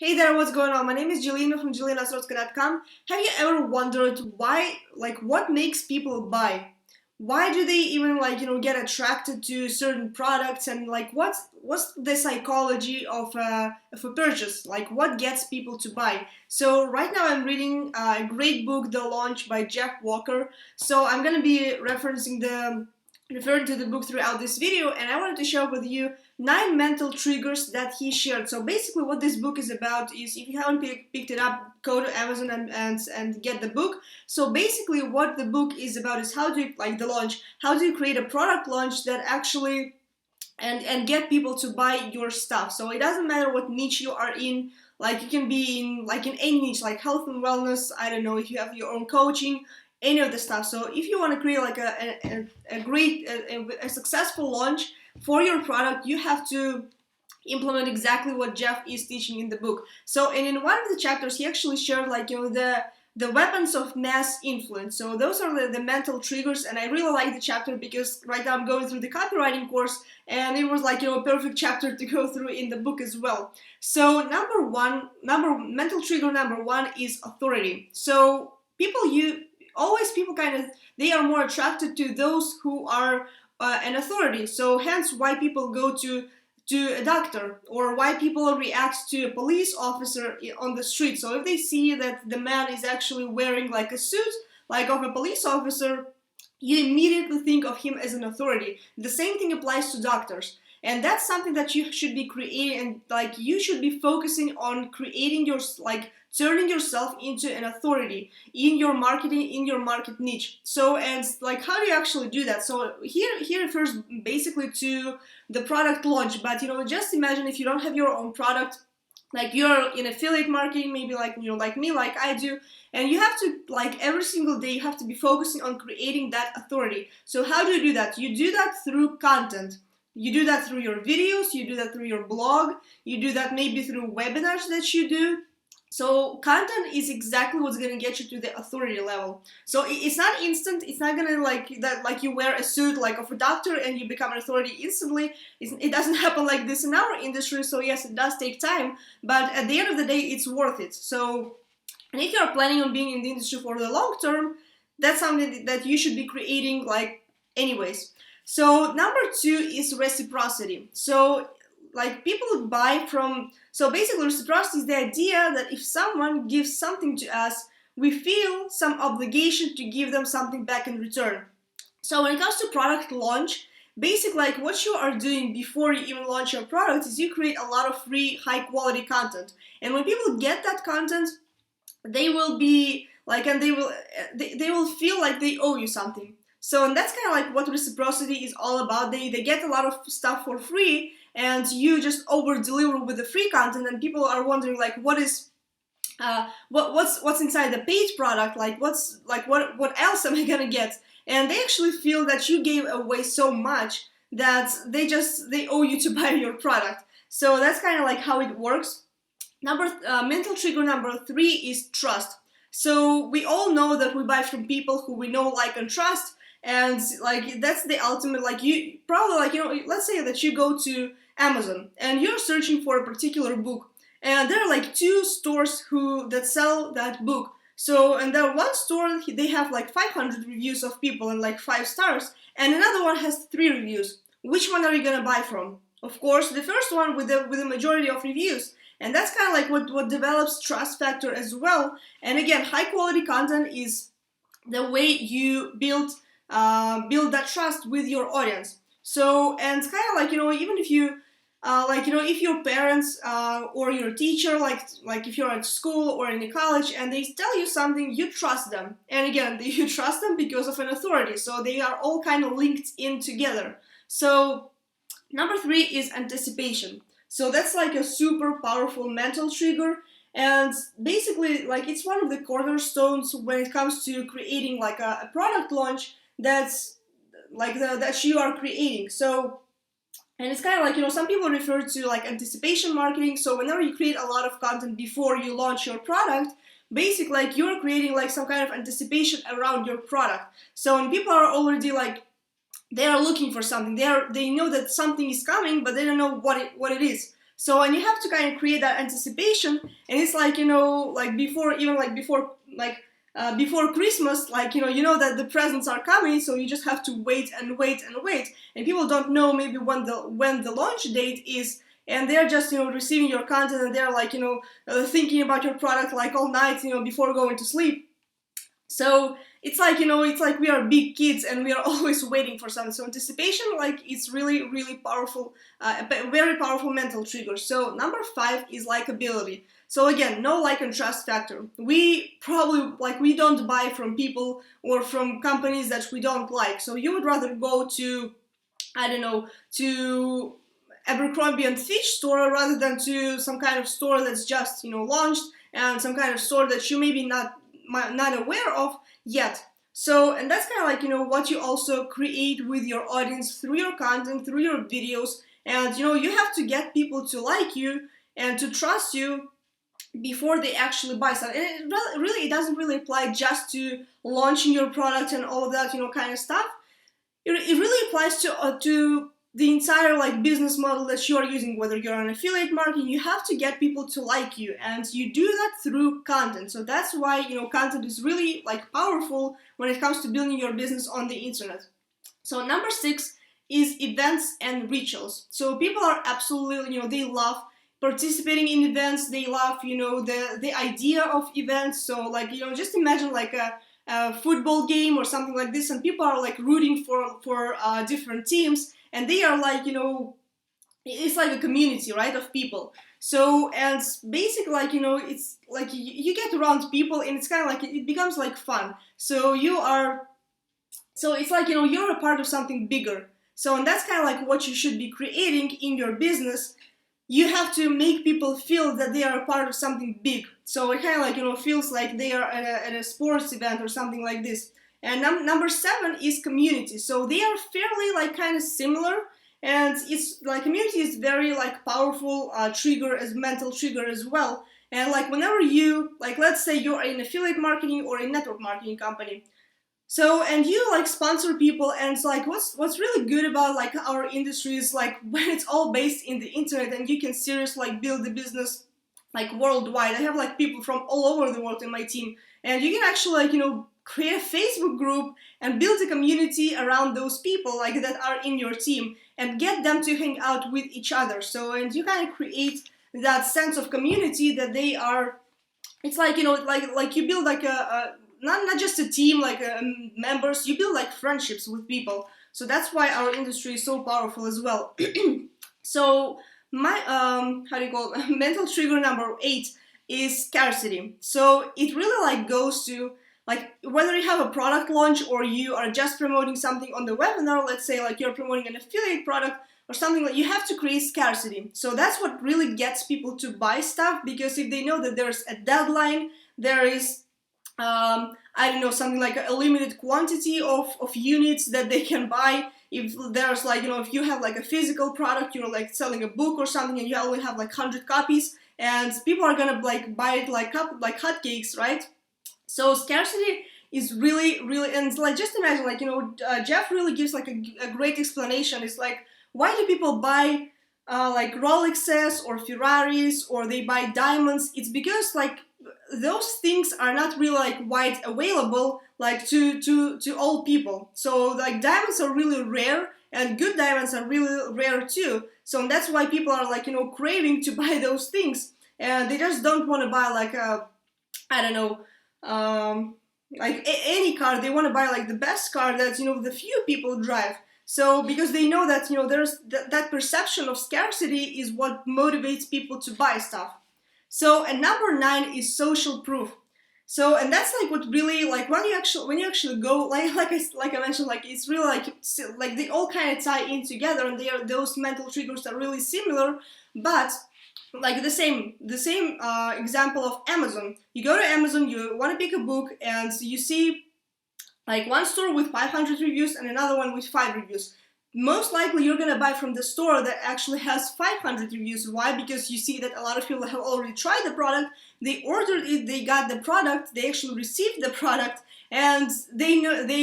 Hey there, what's going on? My name is Jelena from JelenaOstrovska.com. Have you ever wondered why, what makes people buy? Why do they even, get attracted to certain products and, what's the psychology of a purchase? Like, what gets people to buy? So, right now I'm reading a great book, The Launch by Jeff Walker. So, I'm going to be referring to the book throughout this video, and I wanted to share with you 9 mental triggers that he shared. So basically what this book is about is, if you haven't picked it up, go to Amazon and get the book. So basically what the book is about is how do you, like the launch, how do you create a product launch that actually and get people to buy your stuff. So it doesn't matter what niche you are in. Like, you can be in any niche, like health and wellness. I don't know, if you have your own coaching, any of the stuff. So if you want to create like a great a successful launch for your product, you have to implement exactly what Jeff is teaching in the book. So, and in one of the chapters, he actually shared the weapons of mass influence. So those are the mental triggers, and I really like the chapter because right now I'm going through the copywriting course, and it was a perfect chapter to go through in the book as well. So mental trigger number one is authority. So people kind of, they are more attracted to those who are an authority. So hence why people go to a doctor, or why people react to a police officer on the street. So if they see that the man is actually wearing like a suit like of a police officer, you immediately think of him as an authority. The same thing applies to doctors. And that's something that you should be creating, and you should be focusing on creating turning yourself into an authority in your marketing, in your market niche. So, and how do you actually do that? So here refers basically to the product launch. But just imagine if you don't have your own product, like you're in affiliate marketing, maybe like me, like I do, and you have to, every single day you have to be focusing on creating that authority. So how do you do that? You do that through content. You do that through your videos, you do that through your blog, you do that maybe through webinars that you do. So content is exactly what's going to get you to the authority level. So it's not instant. It's not going to like you wear a suit like of a doctor and you become an authority instantly. It doesn't happen like this in our industry. So yes, it does take time, but at the end of the day, it's worth it. So, and if you're planning on being in the industry for the long term, that's something that you should be creating anyways. So number two is reciprocity. So people buy from, so basically reciprocity is the idea that if someone gives something to us, we feel some obligation to give them something back in return. So when it comes to product launch, basically what you are doing before you even launch your product is you create a lot of free high quality content. And when people get that content, they will be and they will feel like they owe you something. So, and that's kind of what reciprocity is all about. They get a lot of stuff for free, and you just over deliver with the free content, and people are wondering what is what's inside the paid product, what else am I gonna get? And they actually feel that you gave away so much that they owe you to buy your product. So that's kind of how it works. Mental trigger number three is trust. So we all know that we buy from people who we know, like, and trust, and that's the ultimate. You probably let's say that you go to Amazon and you're searching for a particular book, and there are two stores that sell that book. So, and there one store, they have 500 reviews of people and 5 stars, and another one has 3 reviews. Which one are you gonna buy from? Of course, the first one with the majority of reviews. And that's kind of what develops trust factor as well. And again, high quality content is the way you build that trust with your audience. So, and it's kind of even if you if your parents or your teacher, if you're at school or in a college, and they tell you something, you trust them. And again, you trust them because of an authority. So they are all kind of linked in together. So number 3 is anticipation. So that's a super powerful mental trigger, and basically it's one of the cornerstones when it comes to creating a product launch that's that you are creating. So, and it's kind of some people refer to anticipation marketing. So whenever you create a lot of content before you launch your product, basically you're creating some kind of anticipation around your product. So when people are already they are looking for something, they know that something is coming, but they don't know what it is. So, and you have to kind of create that anticipation, and it's like, like before, even like before Christmas, like, you know that the presents are coming, so you just have to wait and wait and wait, and people don't know maybe when the launch date is, and they're just, receiving your content, and they're like, thinking about your product like all night, before going to sleep. So it's like, it's like we are big kids and we are always waiting for something. So anticipation, like, it's really, really powerful, very powerful mental trigger. So number 5 is likability. So again, no like and trust factor. We probably, like, we don't buy from people or from companies that we don't like. So you would rather go to, I don't know, to Abercrombie and Fitch store rather than to some kind of store that's just, launched, and some kind of store that you maybe not aware of yet. So, and that's kind of like, what you also create with your audience through your content, through your videos, and, you have to get people to like you and to trust you before they actually buy something. And it doesn't really apply just to launching your product and all of that, kind of stuff. It really applies to the entire, like, business model that you are using. Whether you're on affiliate marketing, you have to get people to like you, and you do that through content. So that's why, content is really, like, powerful when it comes to building your business on the internet. So number 6 is events and rituals. So people are absolutely, they love participating in events. They love, the idea of events. So, like, just imagine like a football game or something like this, and people are like rooting for different teams, and they are like, it's like a community, right, of people. So, and basically, like, it's like you get around people, and it's kind of like it becomes like fun. So it's like, you're a part of something bigger. So, and that's kind of like what you should be creating in your business. You have to make people feel that they are a part of something big. So it kind of like, feels like they are at a sports event or something like this. And number 7 is community. So they are fairly, like, kind of similar. And it's like, community is very, like, powerful trigger, as mental trigger as well. And like, whenever you, like, let's say you're in affiliate marketing or a network marketing company. So, and you, like, sponsor people, and it's like, what's really good about, like, our industry is, like, when it's all based in the internet, and you can seriously, like, build the business, like, worldwide. I have, like, people from all over the world in my team, and you can actually, like, create a Facebook group and build a community around those people, like, that are in your team, and get them to hang out with each other. So, and you kind of create that sense of community that they are. It's like, like you build like a not just a team, like, members. You build, like, friendships with people. So that's why our industry is so powerful as well. So my how do you call it? Mental trigger number 8 is scarcity. So it really, like, goes to, like, whether you have a product launch or you are just promoting something on the webinar. Let's say, like, you're promoting an affiliate product or something, like, you have to create scarcity. So that's what really gets people to buy stuff, because if they know that there's a deadline, there is I don't know, something like a limited quantity of units that they can buy. If there's, like, if you have, like, a physical product, you're, like, selling a book or something, and you only have, like, 100 copies, and people are gonna, like, buy it like hotcakes, right? So scarcity is really, really, and, like, just imagine, like, Jeff really gives, like, a great explanation. It's like, why do people buy like Rolexes or Ferraris, or they buy diamonds? It's because, like, those things are not really, like, wide available, like, to all people. So, like, diamonds are really rare, and good diamonds are really rare too. So that's why people are, like, craving to buy those things, and they just don't want to buy, like, a, I don't know, like any car. They want to buy, like, the best car that, the few people drive. So, because they know that, there's that perception of scarcity is what motivates people to buy stuff. So, and number 9 is social proof. So, and that's, like, what really, like, when you actually go, like I mentioned, like, it's really, like they all kind of tie in together, and those mental triggers are really similar. But, like, the same example of Amazon. You go to Amazon, you want to pick a book, and you see, like, one store with 500 reviews and another one with 5 reviews. Most likely you're gonna buy from the store that actually has 500 reviews. Why? Because you see that a lot of people have already tried the product, they ordered it, they got the product, they actually received the product, and they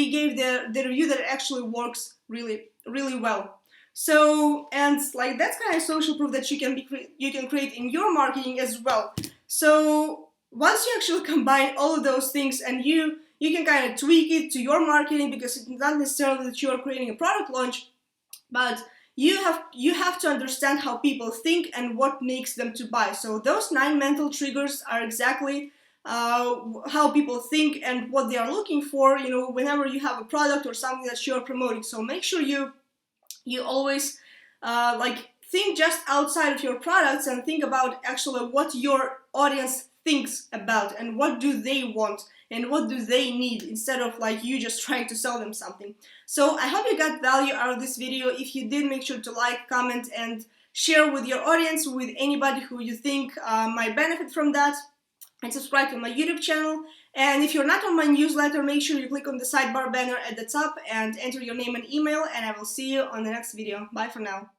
gave the review that it actually works really, really well. So, and like that's kind of social proof that you can create in your marketing as well. So once you actually combine all of those things, and you can kind of tweak it to your marketing, because it's not necessarily that you are creating a product launch, but you have to understand how people think and what makes them to buy. So those 9 mental triggers are exactly how people think and what they are looking for, whenever you have a product or something that you are promoting. So make sure you always like think just outside of your products and think about actually what your audience thinks about and what do they want and what do they need, instead of like you just trying to sell them something. So I hope you got value out of this video. If you did, make sure to like, comment, and share with your audience, with anybody who you think might benefit from that, and subscribe to my YouTube channel. And if you're not on my newsletter, make sure you click on the sidebar banner at the top and enter your name and email, and I will see you on the next video. Bye for now.